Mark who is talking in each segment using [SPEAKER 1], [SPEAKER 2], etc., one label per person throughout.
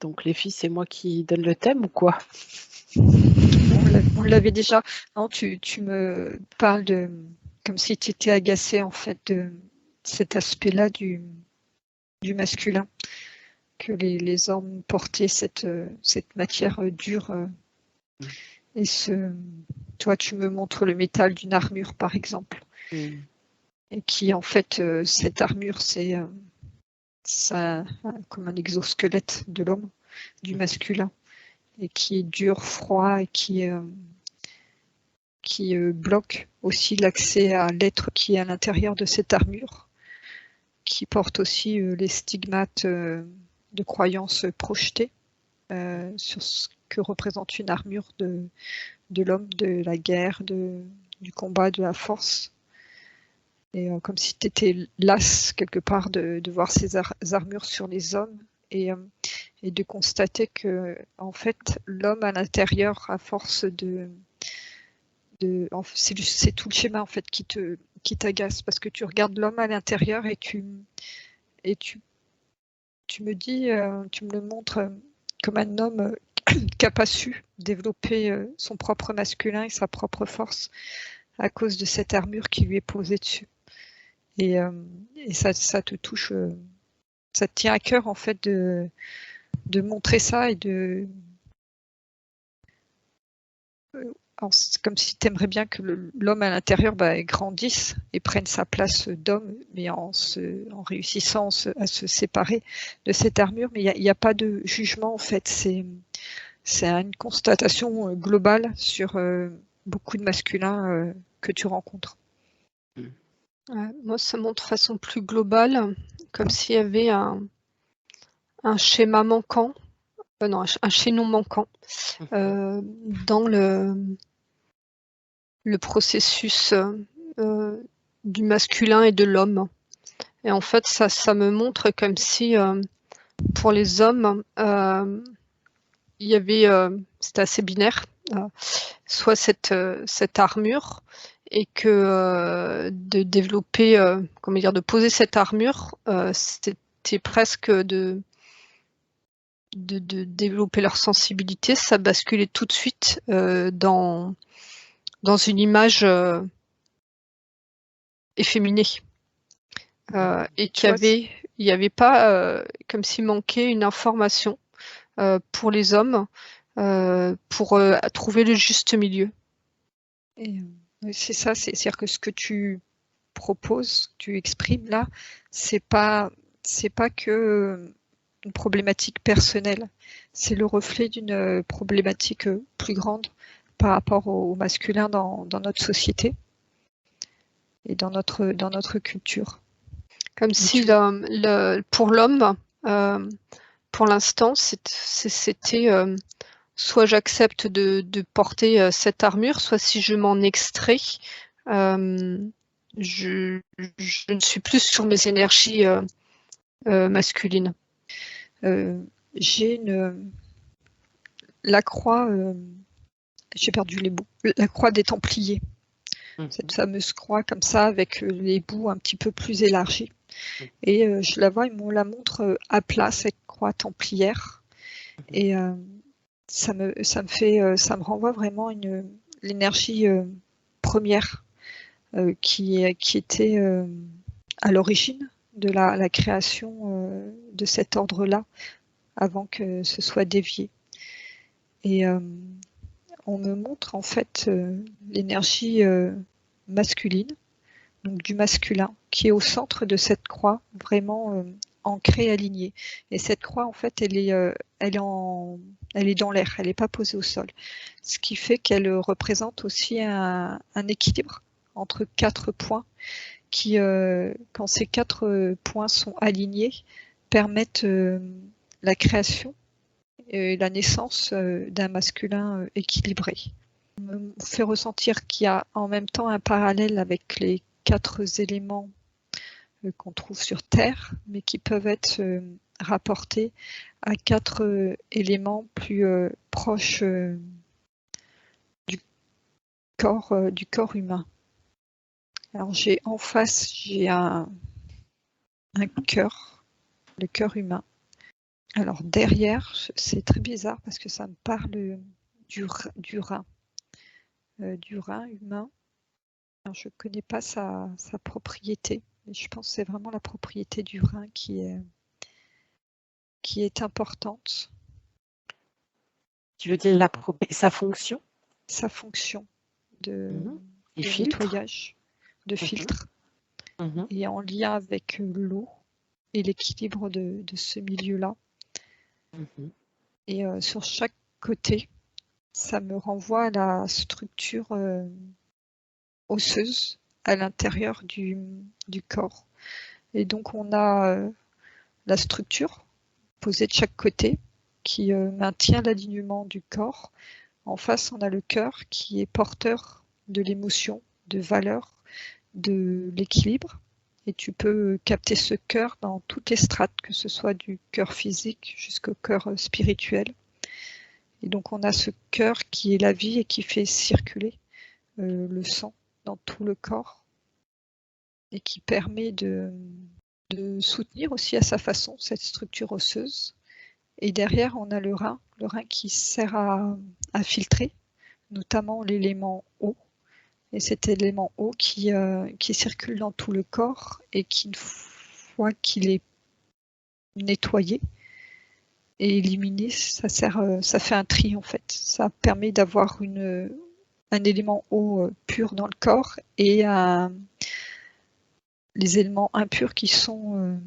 [SPEAKER 1] Donc les filles, c'est moi qui donne le thème ou quoi?
[SPEAKER 2] On l'avait déjà. Non, tu me parles de comme si tu étais agacée en fait de cet aspect-là du masculin, que les hommes portaient cette matière dure et toi tu me montres le métal d'une armure par exemple, et qui en fait cette armure c'est ça comme un exosquelette de l'homme, du masculin, et qui est dur, froid et qui bloque aussi l'accès à l'être qui est à l'intérieur de cette armure, qui porte aussi les stigmates de croyances projetées sur ce que représente une armure de l'homme, de la guerre, du combat, de la force. Et comme si tu étais lasse quelque part de voir ces armures sur les hommes et de constater que en fait l'homme à l'intérieur, à force c'est tout le schéma en fait qui t'agace, parce que tu regardes l'homme à l'intérieur et tu me dis, tu me le montres comme un homme qui n'a pas su développer son propre masculin et sa propre force à cause de cette armure qui lui est posée dessus. Et ça te touche, ça te tient à cœur en fait de montrer ça et c'est comme si tu aimerais bien que l'homme à l'intérieur grandisse et prenne sa place d'homme, mais en réussissant à se séparer de cette armure. Mais il n'y a pas de jugement en fait, c'est une constatation globale sur beaucoup de masculins que tu rencontres.
[SPEAKER 3] Moi, ça montre de façon plus globale, comme s'il y avait un schéma manquant, non, un chaînon manquant dans le processus du masculin et de l'homme. Et en fait, ça me montre comme si pour les hommes, il y avait, c'était assez binaire, soit cette armure, et que de développer, comment dire, de poser cette armure, c'était presque de développer leur sensibilité, ça basculait tout de suite dans une image efféminée. Et il n'y avait pas, comme s'il manquait une information pour les hommes pour trouver le juste milieu.
[SPEAKER 2] Et c'est ça, c'est-à-dire que ce que tu proposes, tu exprimes là, c'est pas que une problématique personnelle, c'est le reflet d'une problématique plus grande par rapport au masculin dans notre société et dans notre culture.
[SPEAKER 3] Comme si pour l'homme, pour l'instant, c'était soit j'accepte de porter cette armure, soit si je m'en extrais, je ne suis plus sur mes énergies masculines.
[SPEAKER 2] J'ai la croix, j'ai perdu les bouts, la croix des Templiers. Cette fameuse croix comme ça avec les bouts un petit peu plus élargis. Et je la vois, ils me la montrent à plat, cette croix templière. Et ça me renvoie vraiment l'énergie première qui était à l'origine de la création de cet ordre-là, avant que ce soit dévié. Et on me montre en fait l'énergie masculine, donc du masculin, qui est au centre de cette croix, vraiment ancrée, alignée. Et cette croix, en fait, elle est dans l'air, elle n'est pas posée au sol. Ce qui fait qu'elle représente aussi un équilibre entre 4 points qui, quand ces 4 points sont alignés, permettent la création et la naissance d'un masculin équilibré. On me fait ressentir qu'il y a en même temps un parallèle avec les 4 éléments qu'on trouve sur Terre, mais qui peuvent être rapportés à 4 éléments plus proches du corps humain. Alors en face, j'ai un cœur, le cœur humain, Alors derrière, c'est très bizarre parce que ça me parle du rein, du rein humain. Alors, je ne connais pas sa propriété, mais je pense que c'est vraiment la propriété du rein qui est importante.
[SPEAKER 1] Tu veux dire sa fonction?
[SPEAKER 2] Sa fonction de
[SPEAKER 1] filtre.
[SPEAKER 2] nettoyage, de filtre, et en lien avec l'eau et l'équilibre de ce milieu-là. Et sur chaque côté, ça me renvoie à la structure osseuse à l'intérieur du corps. Et donc on a la structure posée de chaque côté qui maintient l'alignement du corps. En face, on a le cœur qui est porteur de l'émotion, de valeur, de l'équilibre. Et tu peux capter ce cœur dans toutes les strates, que ce soit du cœur physique jusqu'au cœur spirituel. Et donc on a ce cœur qui est la vie et qui fait circuler le sang dans tout le corps et qui permet de soutenir aussi à sa façon cette structure osseuse. Et derrière, on a le rein qui sert à filtrer, notamment l'élément eau. Et cet élément eau qui circule dans tout le corps et qui, une fois qu'il est nettoyé et éliminé, ça fait un tri en fait. Ça permet d'avoir un élément eau pur dans le corps et les éléments impurs qui sont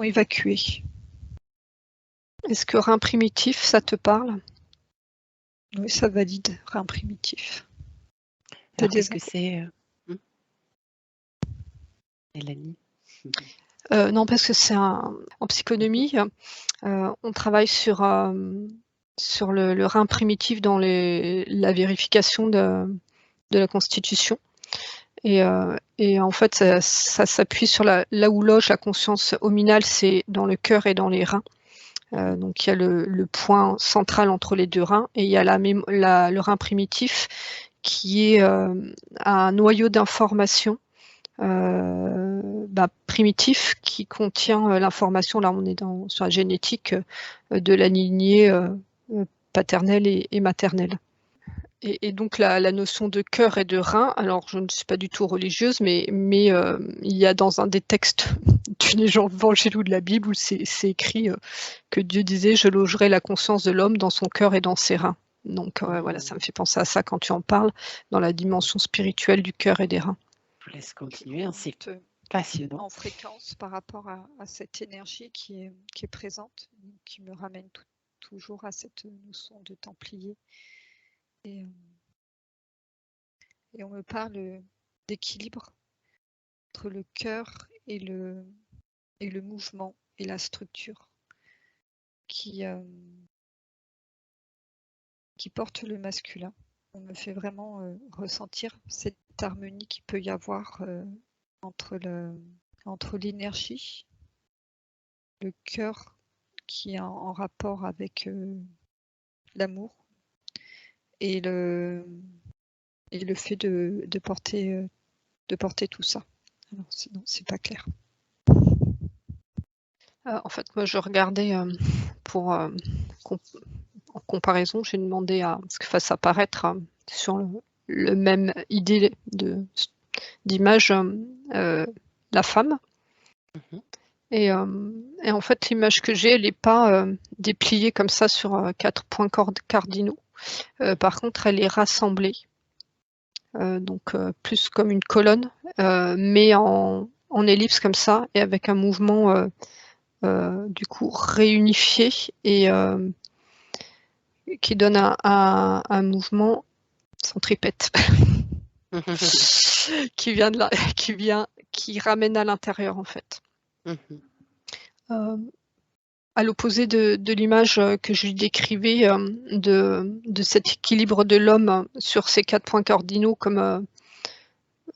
[SPEAKER 2] évacués.
[SPEAKER 3] Est-ce que rein primitif, ça te parle?
[SPEAKER 2] Oui, ça valide, rein primitif.
[SPEAKER 1] Qu'est-ce que c'est, Mélanie?
[SPEAKER 3] Non, parce que c'est en psychonomie, on travaille sur le rein primitif dans la vérification de la constitution. Et en fait, ça s'appuie sur là où loge la conscience hominale, c'est dans le cœur et dans les reins. Donc il y a le point central entre les deux reins et il y a le rein primitif qui est un noyau d'information primitif qui contient l'information, là on est sur la génétique de la lignée paternelle et maternelle. Et donc la notion de cœur et de rein, alors je ne suis pas du tout religieuse, mais il y a dans un des textes d'une évangile ou de la Bible où c'est écrit que Dieu disait « Je logerai la conscience de l'homme dans son cœur et dans ses reins ». Donc voilà, ça me fait penser à ça quand tu en parles, dans la dimension spirituelle du cœur et des reins.
[SPEAKER 1] Je vous laisse continuer, c'est passionnant.
[SPEAKER 2] En fréquence par rapport à cette énergie qui est présente, qui me ramène toujours à cette notion de templier. Et on me parle d'équilibre entre le cœur et le mouvement et la structure qui porte le masculin. On me fait vraiment ressentir cette harmonie qu'il peut y avoir entre l'énergie, le cœur qui est en rapport avec l'amour et le fait de porter tout ça. Alors sinon, c'est pas clair.
[SPEAKER 3] En fait, moi, je regardais en comparaison, j'ai demandé à ce que fasse apparaître sur le même idée d'image la femme. Et en fait, l'image que j'ai, elle n'est pas dépliée comme ça sur 4 points cardinaux. Par contre, elle est rassemblée. Donc plus comme une colonne, mais en ellipse comme ça, et avec un mouvement du coup réunifié et qui donne un mouvement centripète qui ramène à l'intérieur en fait. À l'opposé de l'image que je lui décrivais de cet équilibre de l'homme sur ces 4 points cardinaux comme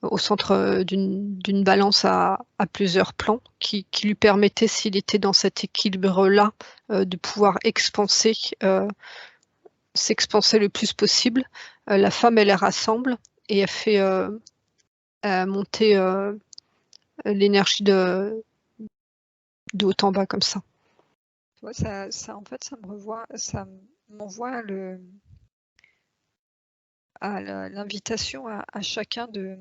[SPEAKER 3] au centre d'une balance à plusieurs plans qui lui permettait, s'il était dans cet équilibre-là, de pouvoir s'expanser le plus possible. La femme, elle rassemble et elle fait monter l'énergie de haut en bas comme ça.
[SPEAKER 2] Tu vois, en fait, ça m'envoie l'invitation à chacun de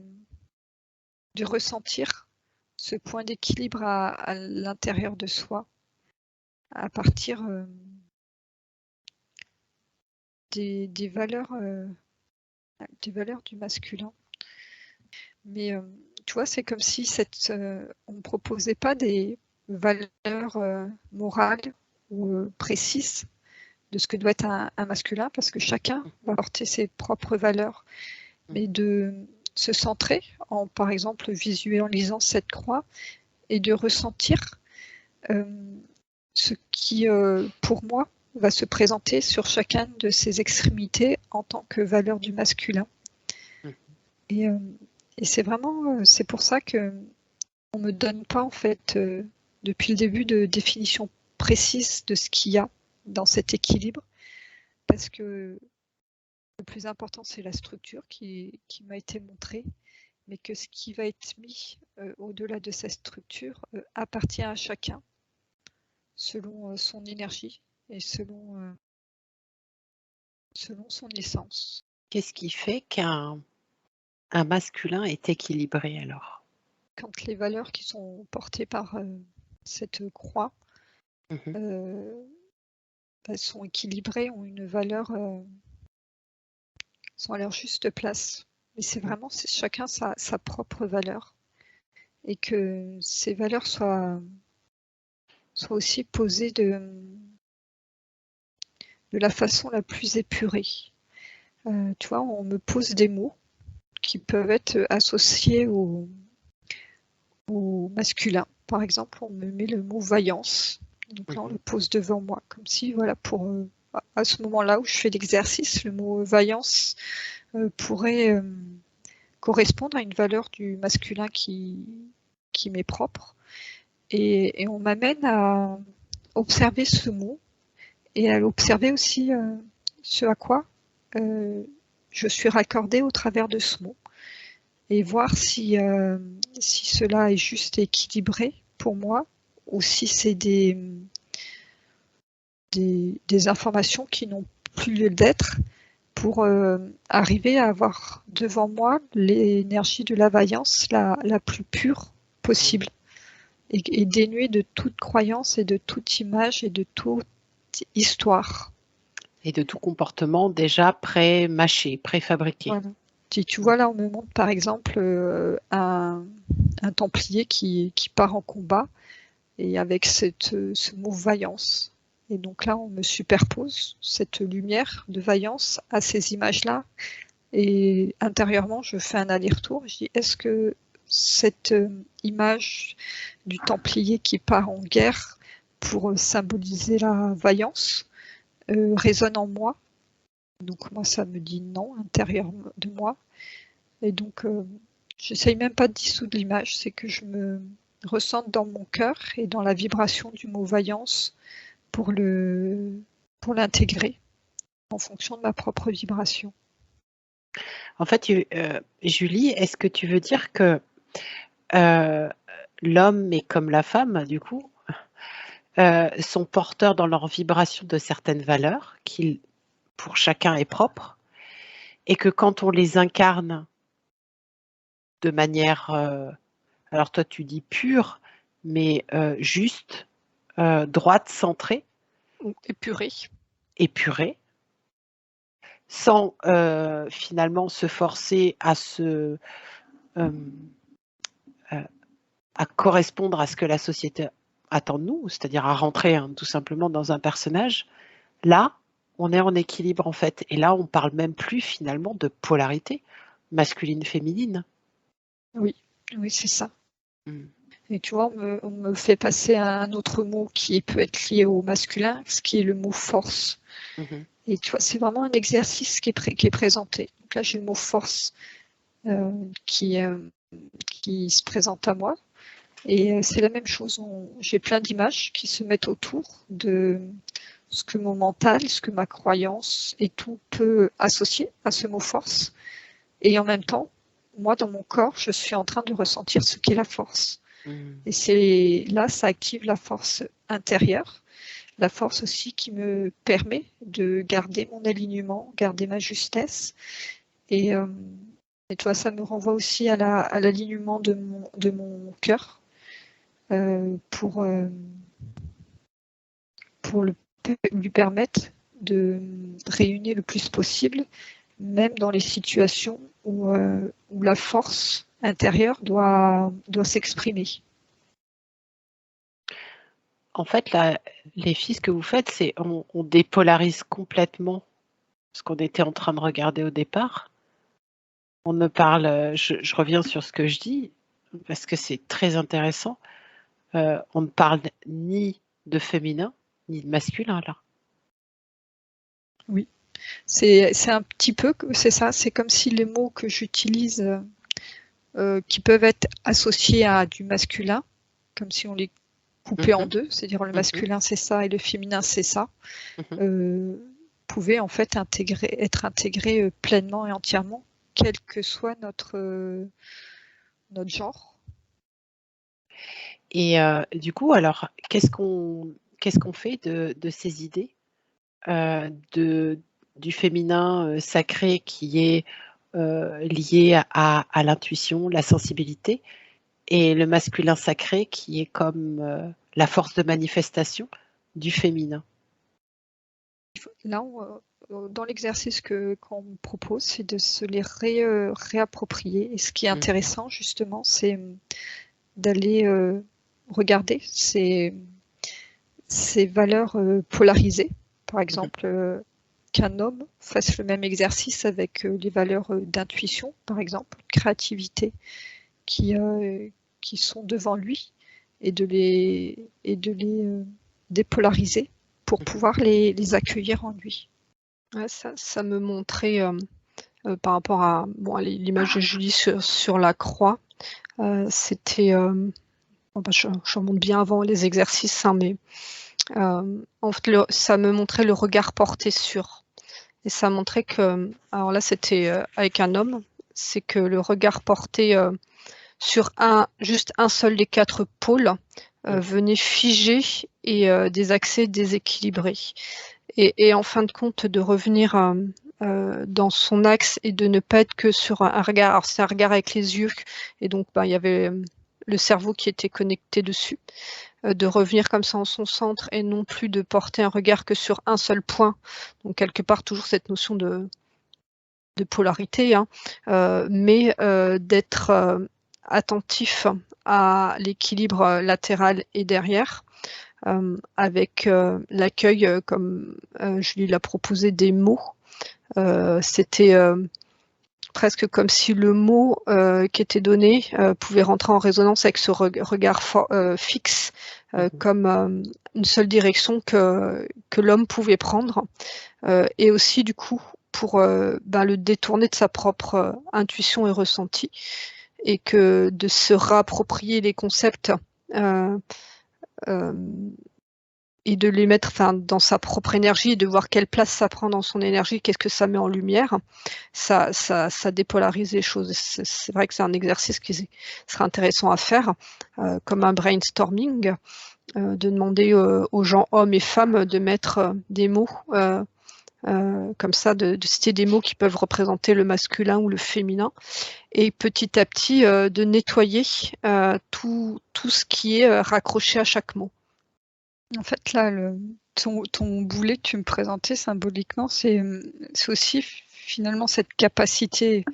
[SPEAKER 2] ressentir ce point d'équilibre à l'intérieur de soi, à partir des valeurs du masculin. Mais tu vois, c'est comme si on ne proposait pas des valeurs morales ou précises de ce que doit être un masculin, parce que chacun va porter ses propres valeurs. Mais de se centrer en, par exemple, visualisant cette croix et de ressentir ce qui, pour moi, va se présenter sur chacune de ces extrémités en tant que valeur du masculin. Et c'est vraiment, c'est pour ça que on me donne pas, en fait, depuis le début, de définition précise de ce qu'il y a dans cet équilibre, parce que le plus important, c'est la structure qui m'a été montrée, mais que ce qui va être mis au-delà de cette structure appartient à chacun, selon son énergie et selon son essence.
[SPEAKER 1] Qu'est-ce qui fait qu'un masculin est équilibré alors?
[SPEAKER 2] Quand les valeurs qui sont portées par cette croix elles sont équilibrées, ont une valeur, sont à leur juste place. Mais c'est vraiment, c'est chacun sa propre valeur. Et que ces valeurs soient aussi posées de la façon la plus épurée. Tu vois, on me pose des mots qui peuvent être associés au masculin. Par exemple, on me met le mot vaillance. Donc là, on le pose devant moi, comme si, voilà, pour à ce moment-là où je fais l'exercice, le mot vaillance pourrait correspondre à une valeur du masculin qui m'est propre. Et on m'amène à observer ce mot et à l'observer aussi ce à quoi je suis raccordée au travers de ce mot, et voir si cela est juste et équilibré pour moi, ou si c'est des informations qui n'ont plus lieu d'être, pour arriver à avoir devant moi l'énergie de la vaillance la plus pure possible, et dénuée de toute croyance et de toute image et de toute histoire.
[SPEAKER 1] Et de tout comportement déjà pré-mâché, préfabriqué.
[SPEAKER 2] Voilà. Tu vois, là, on me montre par exemple un templier qui part en combat, et avec ce mot vaillance. Et donc là, on me superpose cette lumière de vaillance à ces images-là. Et intérieurement, je fais un aller-retour. Je dis, est-ce que cette image du templier qui part en guerre pour symboliser la vaillance résonne en moi? Donc moi, ça me dit non, intérieur de moi. Et donc, j'essaye même pas de dissoudre l'image, c'est que je me ressente dans mon cœur et dans la vibration du mot vaillance pour l'intégrer en fonction de ma propre vibration.
[SPEAKER 1] En fait, Julie, est-ce que tu veux dire que l'homme est comme la femme, du coup, sont porteurs dans leur vibration de certaines valeurs qui, pour chacun, est propre, et que quand on les incarne de manière, alors toi tu dis pure, mais juste, droite, centrée, épurée, sans finalement se forcer à à correspondre à ce que la société attend de nous, c'est-à-dire à rentrer tout simplement dans un personnage. Là, on est en équilibre en fait, et là on parle même plus finalement de polarité masculine-féminine.
[SPEAKER 2] Oui, c'est ça. Et tu vois, on me fait passer à un autre mot qui peut être lié au masculin, ce qui est le mot force. Et tu vois, c'est vraiment un exercice qui est présenté. Donc là, j'ai le mot force qui se présente à moi. Et c'est la même chose. J'ai plein d'images qui se mettent autour de ce que mon mental, ce que ma croyance et tout peut associer à ce mot force. Et en même temps, moi, dans mon corps, je suis en train de ressentir ce qu'est la force. Et là, ça active la force intérieure, la force aussi qui me permet de garder mon alignement, garder ma justesse. Et tu vois, ça me renvoie aussi à l'alignement de mon cœur pour lui permettre de rayonner le plus possible, même dans les situations où la force intérieure doit s'exprimer.
[SPEAKER 1] En fait, là, les filles, ce que vous faites, c'est on dépolarise complètement ce qu'on était en train de regarder au départ. On ne parle, je reviens sur ce que je dis, parce que c'est très intéressant. On ne parle ni de féminin, ni de masculin, là.
[SPEAKER 2] Oui, c'est un petit peu, c'est ça, c'est comme si les mots que j'utilise, qui peuvent être associés à du masculin, comme si on les coupait en deux, c'est-à-dire le masculin c'est ça et le féminin c'est ça, pouvaient en fait être intégrés pleinement et entièrement, quel que soit notre genre.
[SPEAKER 1] Et du coup, alors, qu'est-ce qu'on fait de ces idées du féminin sacré qui est lié à l'intuition, la sensibilité, et le masculin sacré qui est comme la force de manifestation du féminin?
[SPEAKER 2] Là, dans l'exercice qu'on me propose, c'est de se les réapproprier. Et ce qui est intéressant, justement, c'est d'aller regarder ces valeurs polarisées. Par exemple, qu'un homme fasse le même exercice avec les valeurs d'intuition, par exemple, créativité, qui sont devant lui, et de les dépolariser pour pouvoir les accueillir en lui.
[SPEAKER 3] Ouais, ça me montrait par rapport à l'image de Julie sur la croix. C'était je remonte bien avant les exercices, hein, mais en fait, ça me montrait le regard porté sur. Et ça montrait que, alors là c'était avec un homme, c'est que le regard porté sur juste un seul des 4 pôles venait figer et des accès déséquilibrés. Et en fin de compte, de revenir dans son axe et de ne pas être que sur un regard. Alors c'est un regard avec les yeux, et donc il y avait le cerveau qui était connecté dessus. De revenir comme ça en son centre et non plus de porter un regard que sur un seul point. Donc quelque part toujours cette notion de polarité, hein, mais d'être attentif à l'équilibre latéral et derrière, avec l'accueil, comme Julie l'a proposé, des mots. C'était presque comme si le mot qui était donné pouvait rentrer en résonance avec ce regard fixe, comme une seule direction que l'homme pouvait prendre, et aussi du coup pour le détourner de sa propre intuition et ressenti, et que de se réapproprier les concepts et de les mettre dans sa propre énergie, et de voir quelle place ça prend dans son énergie, qu'est-ce que ça met en lumière, ça dépolarise les choses. C'est vrai que c'est un exercice qui serait intéressant à faire, comme un brainstorming, de demander aux gens, hommes et femmes, de mettre des mots comme ça, de citer des mots qui peuvent représenter le masculin ou le féminin, et petit à petit de nettoyer tout ce qui est raccroché à chaque mot.
[SPEAKER 2] En fait, là, ton boulet que tu me présentais symboliquement, c'est aussi finalement cette capacité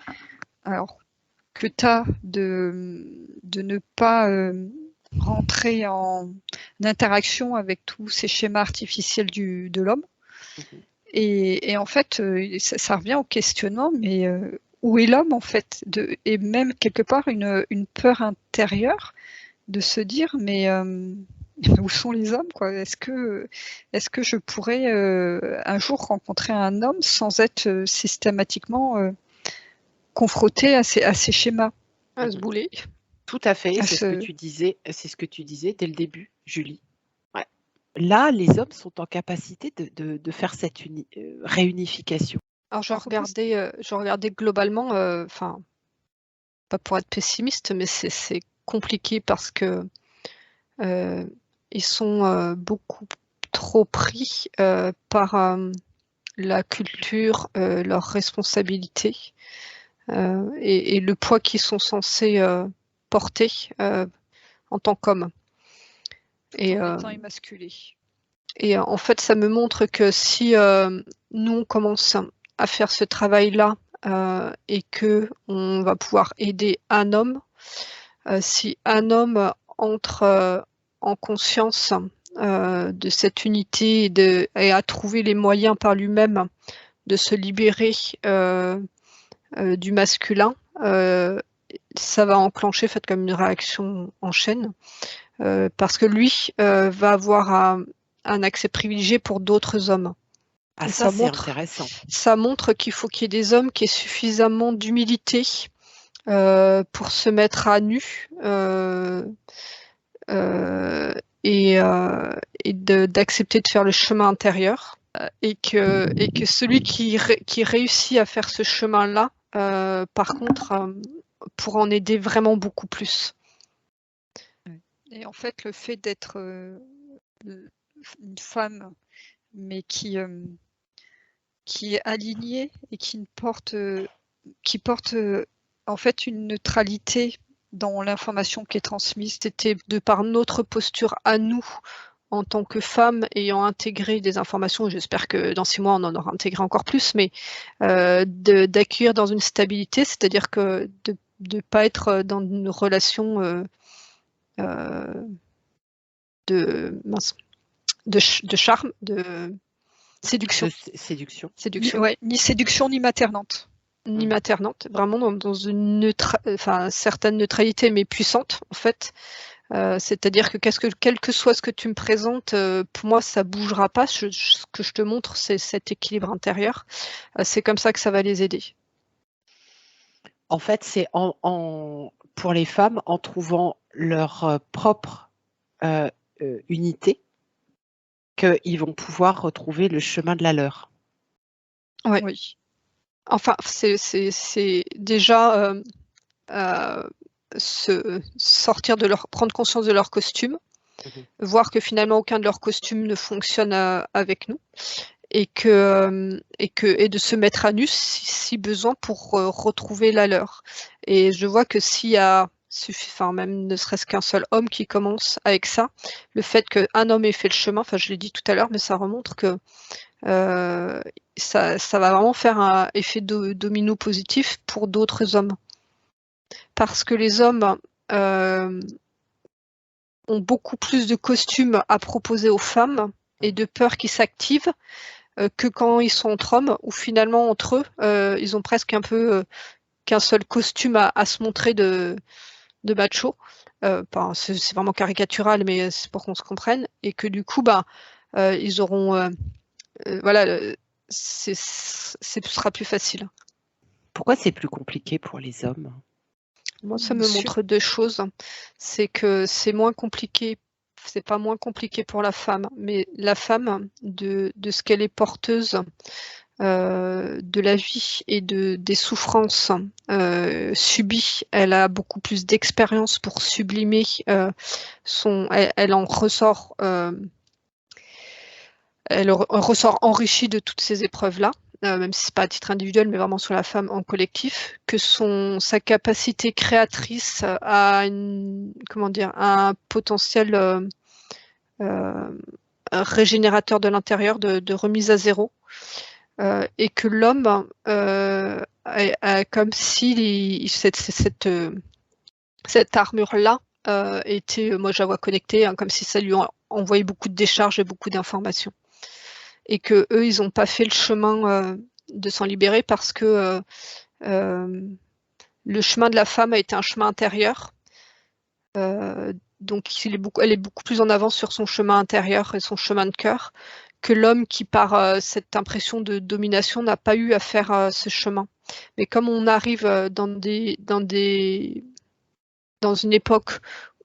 [SPEAKER 2] que tu as de ne pas rentrer en interaction avec tous ces schémas artificiels de l'homme. Et en fait, ça revient au questionnement, mais où est l'homme en fait, et même quelque part une peur intérieure de se dire, mais où sont les hommes, quoi? Est-ce que je pourrais un jour rencontrer un homme sans être systématiquement confronté à ces schémas?
[SPEAKER 3] À ce boulet.
[SPEAKER 1] Tout à fait, c'est ce que tu disais dès le début, Julie. Ouais. Là, les hommes sont en capacité de faire cette réunification.
[SPEAKER 3] Alors je regardais globalement, pas pour être pessimiste, mais c'est compliqué parce que ils sont beaucoup trop pris par la culture, leurs responsabilités et le poids qu'ils sont censés porter en tant qu'hommes.
[SPEAKER 2] Et en étant émasculés.
[SPEAKER 3] Et en fait, ça me montre que si nous, on commence à faire ce travail-là et que on va pouvoir aider un homme, si un homme entre en conscience de cette unité et a trouvé les moyens par lui-même de se libérer du masculin, ça va enclencher comme une réaction en chaîne, parce que lui va avoir un accès privilégié pour d'autres hommes.
[SPEAKER 1] Ah, ça c'est intéressant.
[SPEAKER 3] Ça montre qu'il faut qu'il y ait des hommes qui aient suffisamment d'humilité pour se mettre à nu et d'accepter de faire le chemin intérieur et que celui qui réussit à faire ce chemin-là, par contre, pour en aider vraiment beaucoup plus.
[SPEAKER 2] Et en fait, le fait d'être une femme, mais qui est alignée et qui porte en fait une neutralité dans l'information qui est transmise. C'était de par notre posture à nous en tant que femmes ayant intégré des informations, j'espère que dans 6 mois on en aura intégré encore plus, mais d'accueillir dans une stabilité, c'est-à-dire que de ne pas être dans une relation de charme, de séduction. Ouais, ni séduction ni maternante.
[SPEAKER 3] Ni maternante, vraiment dans une certaine neutralité, mais puissante en fait. C'est-à-dire que quel que soit ce que tu me présentes, pour moi ça bougera pas. Ce que je te montre, c'est cet équilibre intérieur. C'est comme ça que ça va les aider.
[SPEAKER 1] En fait, c'est pour les femmes, en trouvant leur propre unité, qu'ils vont pouvoir retrouver le chemin de la leur.
[SPEAKER 3] Ouais. Oui. Enfin, c'est déjà sortir prendre conscience de leur costume, voir que finalement aucun de leurs costumes ne fonctionne avec nous, et de se mettre à nu si besoin pour retrouver la leur. Et je vois que s'il y a même ne serait-ce qu'un seul homme qui commence avec ça, le fait qu'un homme ait fait le chemin, je l'ai dit tout à l'heure, mais ça remontre que ça va vraiment faire un effet domino positif pour d'autres hommes. Parce que les hommes ont beaucoup plus de costumes à proposer aux femmes et de peur qu'ils s'activent que quand ils sont entre hommes, où finalement entre eux, ils ont presque un peu qu'un seul costume à se montrer de macho. C'est vraiment caricatural, mais c'est pour qu'on se comprenne. Et que du coup, ils auront... ce sera plus facile.
[SPEAKER 1] Pourquoi c'est plus compliqué pour les hommes?
[SPEAKER 3] Moi, ça me montre 2 choses. C'est que c'est moins compliqué, c'est pas moins compliqué pour la femme, mais la femme, de ce qu'elle est porteuse de la vie et des souffrances subies, elle a beaucoup plus d'expérience pour sublimer elle en ressort. Elle ressort enrichie de toutes ces épreuves-là, même si c'est pas à titre individuel, mais vraiment sur la femme en collectif, que sa capacité créatrice a un potentiel régénérateur de l'intérieur, de remise à zéro, et que l'homme a comme si cette armure-là était, moi je la vois connectée, comme si ça lui envoyait beaucoup de décharges et beaucoup d'informations. Et que eux, ils n'ont pas fait le chemin de s'en libérer parce que le chemin de la femme a été un chemin intérieur. Donc elle est beaucoup plus en avance sur son chemin intérieur et son chemin de cœur que l'homme qui, par cette impression de domination, n'a pas eu à faire ce chemin. Mais comme on arrive dans une époque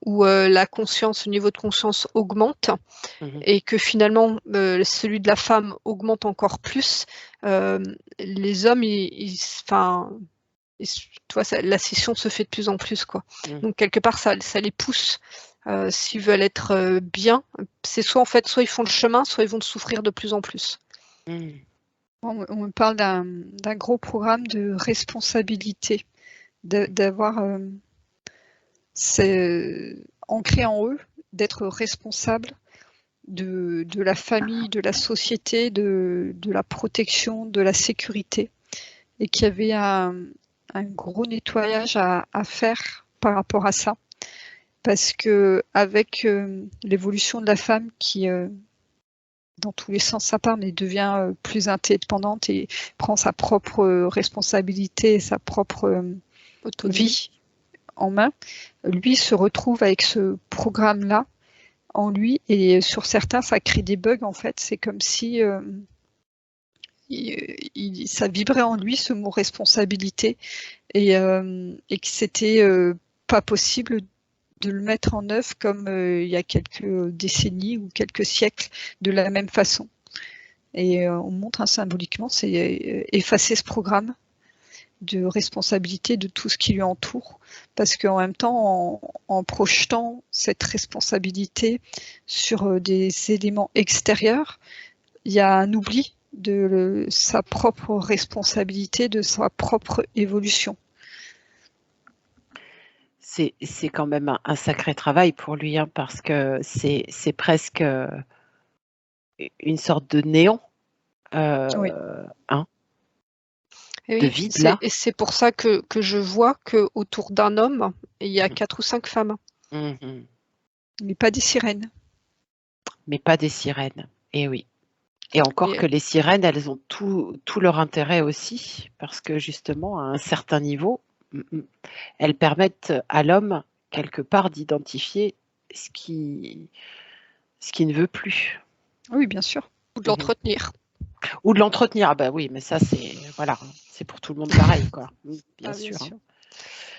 [SPEAKER 3] où la conscience, le niveau de conscience augmente, et que finalement celui de la femme augmente encore plus, les hommes, tu vois, la scission se fait de plus en plus, quoi. Donc quelque part, ça les pousse. S'ils veulent être bien, c'est soit ils font le chemin, soit ils vont souffrir de plus en plus.
[SPEAKER 2] On me parle d'un gros programme de responsabilité, d'avoir c'est ancré en eux, d'être responsable de la famille, de la société, de la protection, de la sécurité, et qu'il y avait un gros nettoyage à faire par rapport à ça, parce que avec l'évolution de la femme qui dans tous les sens ça part, mais devient plus indépendante et prend sa propre responsabilité, sa propre vie en main, lui se retrouve avec ce programme-là en lui, et sur certains ça crée des bugs en fait. C'est comme si ça vibrait en lui ce mot responsabilité, et que c'était pas possible de le mettre en œuvre comme il y a quelques décennies ou quelques siècles de la même façon. Et on montre symboliquement, c'est effacer ce programme de responsabilité de tout ce qui lui entoure, parce qu'en même temps, en projetant cette responsabilité sur des éléments extérieurs, il y a un oubli de sa propre responsabilité, de sa propre évolution.
[SPEAKER 1] C'est quand même un sacré travail pour lui, hein, parce que c'est presque une sorte de néant,
[SPEAKER 2] Oui.
[SPEAKER 1] hein,
[SPEAKER 3] Et
[SPEAKER 1] de
[SPEAKER 3] oui,
[SPEAKER 1] vide là.
[SPEAKER 3] et c'est pour ça que je vois qu'autour d'un homme, il y a 4 ou 5 femmes.
[SPEAKER 2] Mais pas des sirènes.
[SPEAKER 1] Mais pas des sirènes, et oui. Et encore que les sirènes, elles ont tout leur intérêt aussi, parce que justement, à un certain niveau, elles permettent à l'homme, quelque part, d'identifier ce qui ne veut plus.
[SPEAKER 2] Oui, bien sûr.
[SPEAKER 3] Ou de l'entretenir.
[SPEAKER 1] Ou de l'entretenir, ah bah oui, mais ça, c'est voilà, c'est pour tout le monde pareil, quoi. Bien sûr. Hein.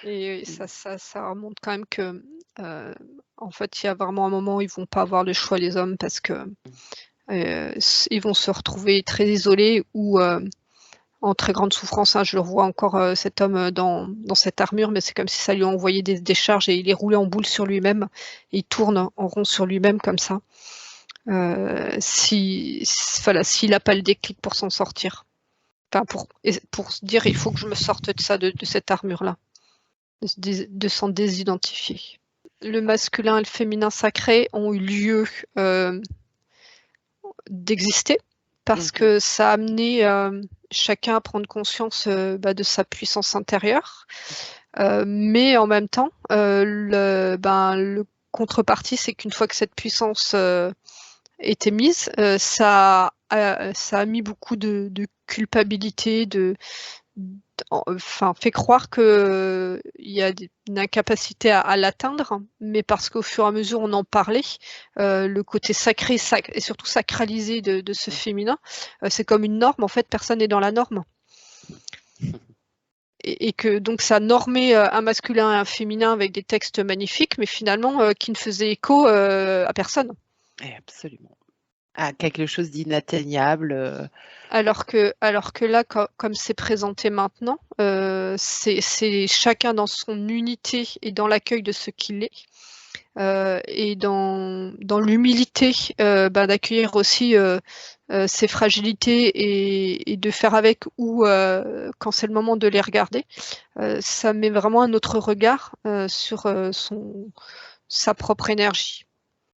[SPEAKER 3] Et ça remonte quand même que, en fait, il y a vraiment un moment où ils vont pas avoir le choix, les hommes, parce que ils vont se retrouver très isolés ou en très grande souffrance. Hein. Je le revois encore, cet homme dans cette armure, mais c'est comme si ça lui envoyait des décharges et il est roulé en boule sur lui-même. Il tourne en rond sur lui-même comme ça. S'il n'a pas le déclic pour s'en sortir. Enfin, pour se dire, il faut que je me sorte de ça, de cette armure-là. De s'en désidentifier. Le masculin et le féminin sacré ont eu lieu d'exister, parce que ça a amené chacun à prendre conscience de sa puissance intérieure, mais en même temps, le contrepartie, c'est qu'une fois que cette puissance était mise, ça a mis beaucoup de culpabilité, fait croire qu'il y a une incapacité à l'atteindre, mais parce qu'au fur et à mesure on en parlait, le côté sacré et surtout sacralisé de ce féminin, c'est comme une norme, en fait, personne n'est dans la norme. Et que donc ça normait un masculin et un féminin avec des textes magnifiques, mais finalement qui ne faisaient écho à personne.
[SPEAKER 1] Absolument. À quelque chose d'inatteignable.
[SPEAKER 3] Alors que là, comme c'est présenté maintenant, c'est chacun dans son unité et dans l'accueil de ce qu'il est, et dans l'humilité d'accueillir aussi ses fragilités et de faire avec, ou quand c'est le moment de les regarder. Ça met vraiment un autre regard sur sa propre énergie.